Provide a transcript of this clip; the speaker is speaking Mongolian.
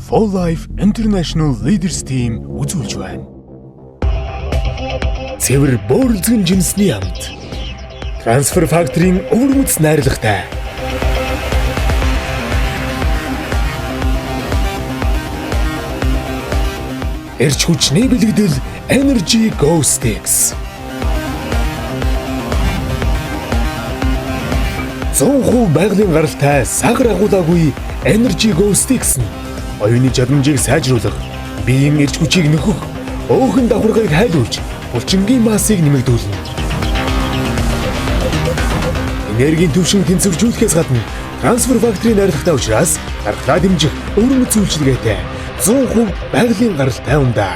For Life International Leaders Team үзүүлж байна. Цэвэр бөөрөлзгөн жинсний амт. Transfer Factory-ийн өвөрмөц найрлагатай. Эрч хүчний бэлэгдэл Energy Go Sticks. 100% байгалийн гаралтай сагар агуулаагүй Energy Go Sticks нь оюуны чадамжийг сайжруулах, биеийн эрч хүчийг нөхөх, өөхөн давхаргыг хайлуулж, булчингийн массыг нэмэгдүүлнэ. Энергийн түвшин тэнцвэржүүлэхээс гадна Transfer Factory найрлагатай учраас гаргалаа дэмжих өвөрмөц үйлчилгээтэй 100% байгалийн гаралтай ундаа.